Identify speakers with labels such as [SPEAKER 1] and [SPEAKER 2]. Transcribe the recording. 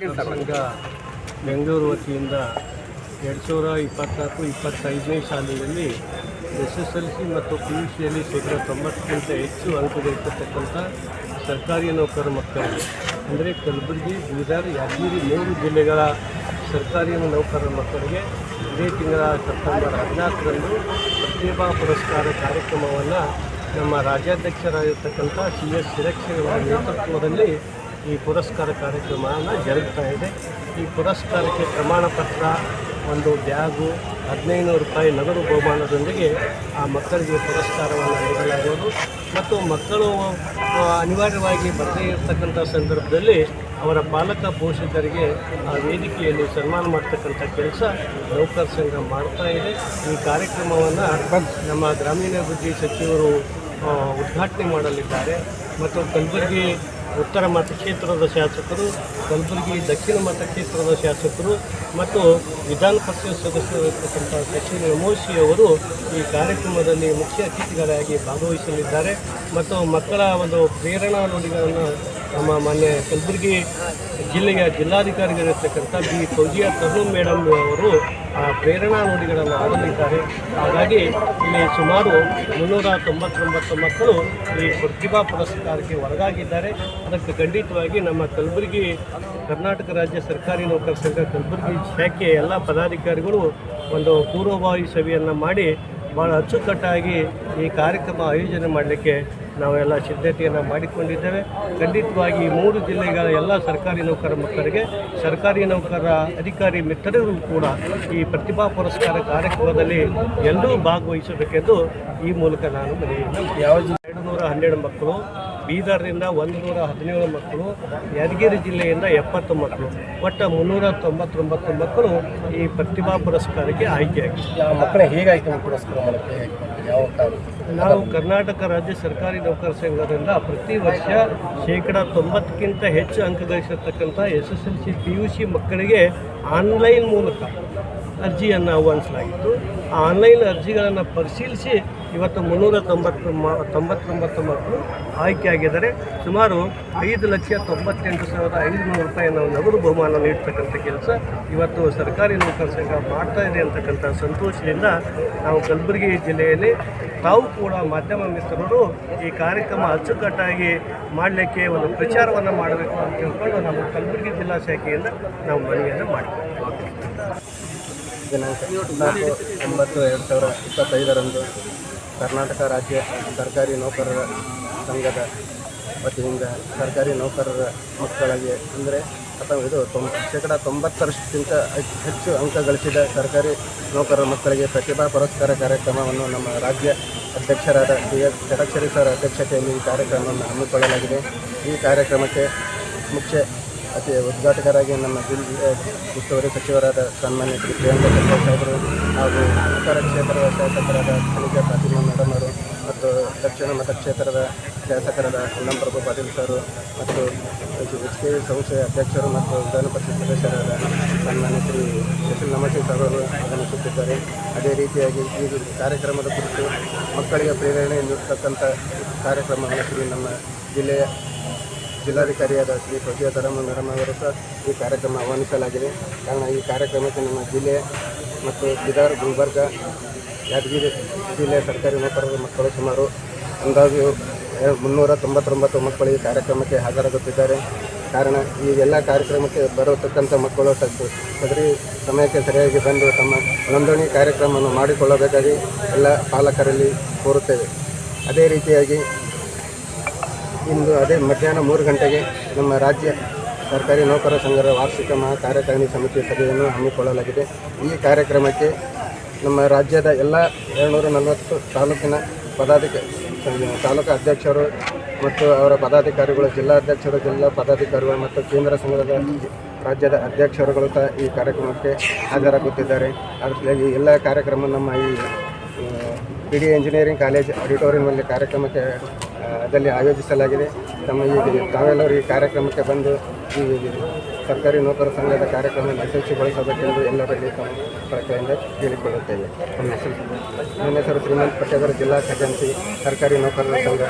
[SPEAKER 1] ಸಂಘ ಬೆಂಗಳೂರು ವತಿಯಿಂದ 2024-25ನೇ ಸಾಲಿನಲ್ಲಿ SSLC ಮತ್ತು PUCಯಲ್ಲಿ ಶೇಕಡ 90ಕ್ಕಿಂತ ಹೆಚ್ಚು ಅಂಕ ಗಳಿಸತಕ್ಕಂಥ ಸರ್ಕಾರಿ ನೌಕರ ಮಕ್ಕಳಿಗೆ ಅಂದರೆ ಕಲಬುರಗಿ, ಬೀದರ್, ಯಾದಗಿರಿ 3 ಜಿಲ್ಲೆಗಳ ಸರ್ಕಾರಿ ನೌಕರರ ಮಕ್ಕಳಿಗೆ ಇದೇ ತಿಂಗಳ ಸೆಪ್ಟೆಂಬರ್ 14ರಂದು ಪ್ರತಿಭಾ ಪುರಸ್ಕಾರ ಕಾರ್ಯಕ್ರಮವನ್ನು ನಮ್ಮ ರಾಜ್ಯಾಧ್ಯಕ್ಷರಾಗಿರ್ತಕ್ಕಂಥ CS ಶಿರಕ್ಷೆಯವರ ನೇತೃತ್ವದಲ್ಲಿ ಈ ಪುರಸ್ಕಾರ ಕಾರ್ಯಕ್ರಮವನ್ನು ಜರುಗ್ತಾ ಇದೆ. ಈ ಪುರಸ್ಕಾರಕ್ಕೆ ಪ್ರಮಾಣ ಪತ್ರ, ಒಂದು ಬ್ಯಾಗು, 1500 ರೂಪಾಯಿ ನಗದು ಬಹುಮಾನದೊಂದಿಗೆ ಆ ಮಕ್ಕಳಿಗೆ ಪುರಸ್ಕಾರವನ್ನು ನೀಡಲಾಗುವುದು. ಮತ್ತು ಮಕ್ಕಳು ಅನಿವಾರ್ಯವಾಗಿ ಬರದೇ ಇರತಕ್ಕಂಥ ಸಂದರ್ಭದಲ್ಲಿ ಅವರ ಪಾಲಕ ಪೋಷಕರಿಗೆ ಆ ವೇದಿಕೆಯಲ್ಲಿ ಸನ್ಮಾನ ಮಾಡ್ತಕ್ಕಂಥ ಕೆಲಸ ನೌಕರ ಸಂಘ ಮಾಡ್ತಾ ಇದೆ. ಈ ಕಾರ್ಯಕ್ರಮವನ್ನು ನಮ್ಮ ಗ್ರಾಮೀಣಾಭಿವೃದ್ಧಿ ಸಚಿವರು ಉದ್ಘಾಟನೆ ಮಾಡಲಿದ್ದಾರೆ. ಮತ್ತು ಕಲಬುರಗಿ ಉತ್ತರ ಮತಕ್ಷೇತ್ರದ ಶಾಸಕರು, ಕಲಬುರಗಿ ದಕ್ಷಿಣ ಮತಕ್ಷೇತ್ರದ ಶಾಸಕರು ಮತ್ತು ವಿಧಾನ ಪರಿಷತ್ ಸದಸ್ಯರಾಗಿರ್ತಕ್ಕಂಥ ಸಚಿವ ಮೋಶಿ ಅವರು ಈ ಕಾರ್ಯಕ್ರಮದಲ್ಲಿ ಮುಖ್ಯ ಅತಿಥಿಗಳಾಗಿ ಭಾಗವಹಿಸಲಿದ್ದಾರೆ. ಮತ್ತು ಮಕ್ಕಳ ಒಂದು ಪ್ರೇರಣಾ ನುಡಿಗಳನ್ನು ನಮ್ಮ ಮಾನ್ಯ ಕಲಬುರಗಿ ಜಿಲ್ಲೆಯ ಜಿಲ್ಲಾಧಿಕಾರಿಗಳಿರ್ತಕ್ಕಂಥ ಬಿ ಫೌಜಿಯಾ ತರ್ನೂಮ್ ಮೇಡಮ್ ಅವರು ಆ ಪ್ರೇರಣಾ ನುಡಿಗಳನ್ನು ಆಡಲಿದ್ದಾರೆ. ಹಾಗಾಗಿ ಇಲ್ಲಿ ಸುಮಾರು 399 ಮಕ್ಕಳು ಈ ಪ್ರತಿಭಾ ಪುರಸ್ಕಾರಕ್ಕೆ ಒಳಗಾಗಿದ್ದಾರೆ. ಅದಕ್ಕೆ ಖಂಡಿತವಾಗಿ ನಮ್ಮ ಕಲಬುರಗಿ ಕರ್ನಾಟಕ ರಾಜ್ಯ ಸರ್ಕಾರಿ ನೌಕರ ಸಂಘ ಕಲಬುರಗಿ ಶಾಖೆಯ ಎಲ್ಲ ಪದಾಧಿಕಾರಿಗಳು ಒಂದು ಪೂರ್ವಭಾವಿ ಸಭೆಯನ್ನು ಮಾಡಿ ಭಾಳ ಅಚ್ಚುಕಟ್ಟಾಗಿ ಈ ಕಾರ್ಯಕ್ರಮ ಆಯೋಜನೆ ಮಾಡಲಿಕ್ಕೆ ನಾವೆಲ್ಲ ಸಿದ್ಧತೆಯನ್ನು ಮಾಡಿಕೊಂಡಿದ್ದೇವೆ. ಖಂಡಿತವಾಗಿ 3 ಜಿಲ್ಲೆಗಳ ಎಲ್ಲ ಸರ್ಕಾರಿ ನೌಕರ ಮಕ್ಕಳಿಗೆ, ಸರ್ಕಾರಿ ನೌಕರ ಅಧಿಕಾರಿ ಮಿತ್ರರು ಕೂಡ ಈ ಪ್ರತಿಭಾ ಪುರಸ್ಕಾರ ಕಾರ್ಯಕ್ರಮದಲ್ಲಿ ಎಲ್ಲರೂ ಭಾಗವಹಿಸಬೇಕೆಂದು ಈ ಮೂಲಕ ನಾನು ಮನವಿಯನ್ನು 212 ಮಕ್ಕಳು, ಬೀದರ್ನಿಂದ 117 ಮಕ್ಕಳು, ಯಾದಗಿರಿ ಜಿಲ್ಲೆಯಿಂದ 70 ಮಕ್ಕಳು, ಒಟ್ಟು 399 ಮಕ್ಕಳು ಈ ಪ್ರತಿಭಾ ಪುರಸ್ಕಾರಕ್ಕೆ ಆಯ್ಕೆಯಾಗಿದ್ದಾರೆ.
[SPEAKER 2] ಮಕ್ಕಳ ಹೇಗೆ ಆಯ್ಕೆ ಪುರಸ್ಕಾರ ಮಾಡೋಕ್ಕೆ ಯಾವ
[SPEAKER 1] ನಾವು ಕರ್ನಾಟಕ ರಾಜ್ಯ ಸರ್ಕಾರಿ ನೌಕರ ಸಂಘದಿಂದ ಪ್ರತಿ ವರ್ಷ ಶೇಕಡ 90ಕ್ಕಿಂತ ಹೆಚ್ಚು ಅಂಕ ಗಳಿಸಿರ್ತಕ್ಕಂಥ SSLC PUC ಮಕ್ಕಳಿಗೆ ಆನ್ಲೈನ್ ಮೂಲಕ ಅರ್ಜಿಯನ್ನು ಆಹ್ವಾನಿಸಲಾಗಿತ್ತು. ಆ ಆನ್ಲೈನ್ ಅರ್ಜಿಗಳನ್ನು ಪರಿಶೀಲಿಸಿ ಇವತ್ತು 399 ಮಕ್ಕಳು ಆಯ್ಕೆಯಾಗಿದ್ದಾರೆ. ಸುಮಾರು 5,98,500 ರೂಪಾಯಿ ನಾವು ನಗದು ಬಹುಮಾನ ನೀಡ್ತಕ್ಕಂಥ ಕೆಲಸ ಇವತ್ತು ಸರ್ಕಾರಿ ನೌಕರ ಸಂಘ ಮಾಡ್ತಾ ಇದೆ ಅಂತಕ್ಕಂಥ ಸಂತೋಷದಿಂದ ನಾವು ಕಲಬುರಗಿ ಜಿಲ್ಲೆಯಲ್ಲಿ ತಾವು ಕೂಡ ಮಾಧ್ಯಮ ಮಿತ್ರರು ಈ ಕಾರ್ಯಕ್ರಮ ಅಚ್ಚುಕಟ್ಟಾಗಿ ಮಾಡಲಿಕ್ಕೆ ಒಂದು ಪ್ರಚಾರವನ್ನು ಮಾಡಬೇಕು ಅಂತ ತಿಳ್ಕೊಂಡು ನಮ್ಮ ಕಲಬುರಗಿ ಜಿಲ್ಲಾ ಶಾಖೆಯಿಂದ ನಾವು ಮನವಿಯನ್ನು ಮಾಡ್ತೀವಿ.
[SPEAKER 2] ದಿನಾಂಕ 4/9/2025 ಕರ್ನಾಟಕ ರಾಜ್ಯ ಸರ್ಕಾರಿ ನೌಕರರ ಸಂಘದ ವತಿಯಿಂದ ಸರ್ಕಾರಿ ನೌಕರರ ಮಕ್ಕಳಿಗೆ ಅಂದರೆ ಶೇಕಡ 90ಕ್ಕಿಂತ ಹೆಚ್ಚು ಅಂಕ ಗಳಿಸಿದ ಸರ್ಕಾರಿ ನೌಕರರ ಮಕ್ಕಳಿಗೆ ಪ್ರತಿಭಾ ಪುರಸ್ಕಾರ ಕಾರ್ಯಕ್ರಮವನ್ನು ನಮ್ಮ ರಾಜ್ಯ ಅಧ್ಯಕ್ಷರಾದ CS ಷಡಕ್ಷರಿ ಸರ್ ಅಧ್ಯಕ್ಷತೆಯಲ್ಲಿ ಈ ಕಾರ್ಯಕ್ರಮವನ್ನು ಹಮ್ಮಿಕೊಳ್ಳಲಾಗಿದೆ. ಈ ಕಾರ್ಯಕ್ರಮಕ್ಕೆ ಮುಖ್ಯ ಉದ್ಘಾಟಕರಾಗಿ ನಮ್ಮ ಜಿಲ್ಲೆಯ ಉಸ್ತುವಾರಿ ಸಚಿವರಾದ ಸನ್ಮಾನ್ಯ ಶ್ರೀ ಪ್ರಿಯಾಂಕಾ ಖರ್ಗೆ ಸಾಹೇಬರು ಹಾಗೂ ಉತ್ತರ ಕ್ಷೇತ್ರದ ಶಾಸಕರಾದ ಖನಿಜಾ ಫಾತಿಮಾ ಮೇಡಮ್ ಅವರು ಮತ್ತು ದಕ್ಷಿಣ ಮತಕ್ಷೇತ್ರದ ಶಾಸಕರಾದ ಪ್ರಭು ಪಾಟೀಲ್ ಸರು ಮತ್ತು HK ಸಂಸ್ಥೆಯ ಅಧ್ಯಕ್ಷರು ಮತ್ತು ವಿಧಾನ ಪರಿಷತ್ ಸದಸ್ಯರಾದ ಸನ್ಮಾನ್ಯ ಶ್ರೀ ಸುಶೀಲ್ ನಮಸಿ ಸರ್ ಅವರು ಆಗಮಿಸುತ್ತಿದ್ದಾರೆ. ಅದೇ ರೀತಿಯಾಗಿ ಈ ಕಾರ್ಯಕ್ರಮದ ಕುರಿತು ಮಕ್ಕಳಿಗೆ ಪ್ರೇರಣೆ ನೀಡತಕ್ಕಂಥ ಕಾರ್ಯಕ್ರಮವನ್ನು ಶ್ರೀ ನಮ್ಮ ಜಿಲ್ಲೆಯ ಜಿಲ್ಲಾಧಿಕಾರಿಯಾದ ಶ್ರೀ ಫೌಜಿಯಾ ತರ್ನೂಮ್ ಮೇಡಮ್ ಅವರು ಸಹ ಈ ಕಾರ್ಯಕ್ರಮ ಆಹ್ವಾನಿಸಲಾಗಿದೆ. ಕಾರಣ ಈ ಕಾರ್ಯಕ್ರಮಕ್ಕೆ ನಮ್ಮ ಜಿಲ್ಲೆ ಮತ್ತು ಬೀದರ್, ಗುಲ್ಬರ್ಗ, ಯಾದಗಿರಿ ಜಿಲ್ಲೆಯ ಸರ್ಕಾರಿ ನೌಕರರ ಮಕ್ಕಳು ಸುಮಾರು ಅಂದಾಜು 399 ಮಕ್ಕಳು ಈ ಕಾರ್ಯಕ್ರಮಕ್ಕೆ ಹಾಜರಾಗುತ್ತಿದ್ದಾರೆ. ಕಾರಣ ಈ ಎಲ್ಲ ಕಾರ್ಯಕ್ರಮಕ್ಕೆ ಬರತಕ್ಕಂಥ ಮಕ್ಕಳು ಸದರಿ ಸಮಯಕ್ಕೆ ಸರಿಯಾಗಿ ಬಂದು ತಮ್ಮ ನೋಂದಣಿ ಕಾರ್ಯಕ್ರಮವನ್ನು ಮಾಡಿಕೊಳ್ಳಬೇಕಾಗಿ ಎಲ್ಲ ಪಾಲಕರಲ್ಲಿ ಕೋರುತ್ತೇವೆ. ಅದೇ ರೀತಿಯಾಗಿ ಇಂದು ಮಧ್ಯಾಹ್ನ 3 ಗಂಟೆಗೆ ನಮ್ಮ ರಾಜ್ಯ ಸರ್ಕಾರಿ ನೌಕರ ಸಂಘದ ವಾರ್ಷಿಕ ಮಹಾ ಕಾರ್ಯಕಾರಿಣಿ ಸಮಿತಿ ಸಭೆಯನ್ನು ಹಮ್ಮಿಕೊಳ್ಳಲಾಗಿದೆ. ಈ ಕಾರ್ಯಕ್ರಮಕ್ಕೆ ನಮ್ಮ ರಾಜ್ಯದ ಎಲ್ಲ 240 ತಾಲೂಕಿನ ತಾಲೂಕು ಅಧ್ಯಕ್ಷರು ಮತ್ತು ಅವರ ಪದಾಧಿಕಾರಿಗಳು, ಜಿಲ್ಲಾಧ್ಯಕ್ಷರು, ಜಿಲ್ಲಾ ಪದಾಧಿಕಾರಿಗಳು ಮತ್ತು ಕೇಂದ್ರ ಸಂಘದ ರಾಜ್ಯದ ಅಧ್ಯಕ್ಷರುಗಳು ಸಹ ಈ ಕಾರ್ಯಕ್ರಮಕ್ಕೆ ಹಾಜರಾಗುತ್ತಿದ್ದಾರೆ. ಅದರಲ್ಲಿ ಎಲ್ಲ ಕಾರ್ಯಕ್ರಮ ನಮ್ಮ ಈ PD ಇಂಜಿನಿಯರಿಂಗ್ ಕಾಲೇಜ್ ಆಡಿಟೋರಿಯಂನಲ್ಲಿ ಕಾರ್ಯಕ್ರಮಕ್ಕೆ ಅದರಲ್ಲಿ ಆಯೋಜಿಸಲಾಗಿದೆ. ತಾವೆಲ್ಲರೂ ಈ ಕಾರ್ಯಕ್ರಮಕ್ಕೆ ಬಂದು ಈ ಸರ್ಕಾರಿ ನೌಕರ ಸಂಘದ ಕಾರ್ಯಕ್ರಮ ಯಶಸ್ವಿಗೊಳಿಸಬೇಕೆಂದು ಎಲ್ಲರಲ್ಲಿ ತಮ್ಮ ಪ್ರಕಟಣೆಯಿಂದ ಕೇಳಿಕೊಳ್ಳುತ್ತೇವೆ. ನನ್ನ ಹೆಸರು ಶ್ರೀಮಂತ್ ಪಟ್ಟೇಗೌಡ, ಜಿಲ್ಲಾ ಖಜಾಂಚಿ, ಸರ್ಕಾರಿ ನೌಕರರ ಸಂಘ.